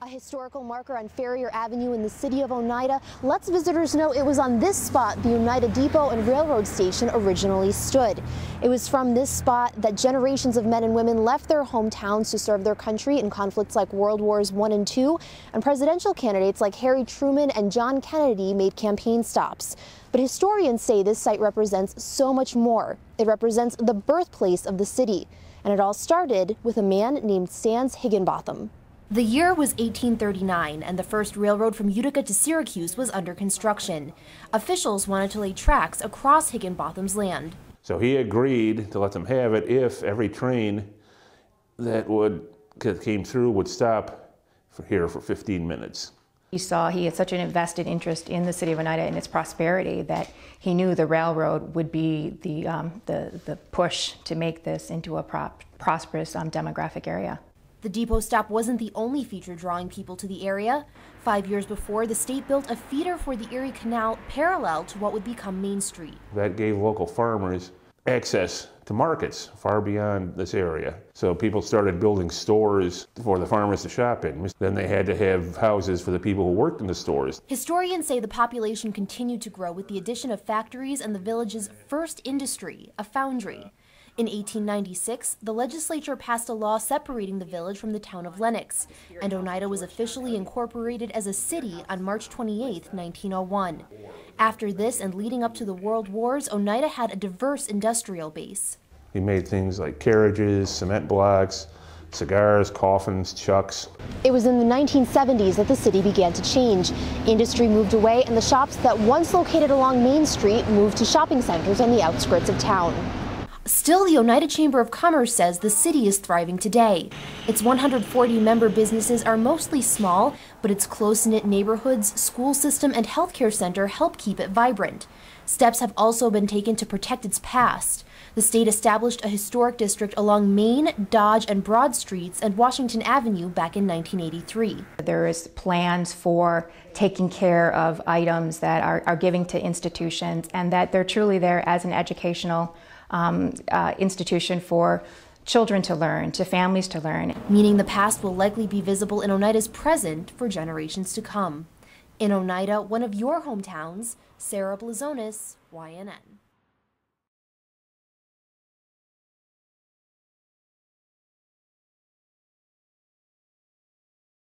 A historical marker on Farrier Avenue in the city of Oneida lets visitors know it was on this spot the Oneida Depot and Railroad Station originally stood. It was from this spot that generations of men and women left their hometowns to serve their country in conflicts like World Wars I and II, and presidential candidates like Harry Truman and John Kennedy made campaign stops. But historians say this site represents so much more. It represents the birthplace of the city, and it all started with a man named Sans Higginbotham. The year was 1839, and the first railroad from Utica to Syracuse was under construction. Officials wanted to lay tracks across Higginbotham's land. So he agreed to let them have it if every train that came through would stop here for 15 minutes. He saw he had such an invested interest in the city of Oneida and its prosperity that he knew the railroad would be the push to make this into a prosperous demographic area. The depot stop wasn't the only feature drawing people to the area. 5 years before, the state built a feeder for the Erie Canal parallel to what would become Main Street. That gave local farmers access to markets far beyond this area. So people started building stores for the farmers to shop in. Then they had to have houses for the people who worked in the stores. Historians say the population continued to grow with the addition of factories and the village's first industry, a foundry. In 1896, the legislature passed a law separating the village from the town of Lenox, and Oneida was officially incorporated as a city on March 28, 1901. After this and leading up to the World Wars, Oneida had a diverse industrial base. He made things like carriages, cement blocks, cigars, coffins, chucks. It was in the 1970s that the city began to change. Industry moved away, and the shops that once located along Main Street moved to shopping centers on the outskirts of town. Still, the Oneida Chamber of Commerce says the city is thriving today. Its 140 member businesses are mostly small, but its close-knit neighborhoods, school system, and healthcare center help keep it vibrant. Steps have also been taken to protect its past. The state established a historic district along Main, Dodge, and Broad Streets and Washington Avenue back in 1983. There is plans for taking care of items that are giving to institutions, and that they're truly there as an educational institution for children to learn, to families to learn. Meaning the past will likely be visible in Oneida's present for generations to come. In Oneida, one of your hometowns, Sarah Blazonis, YNN.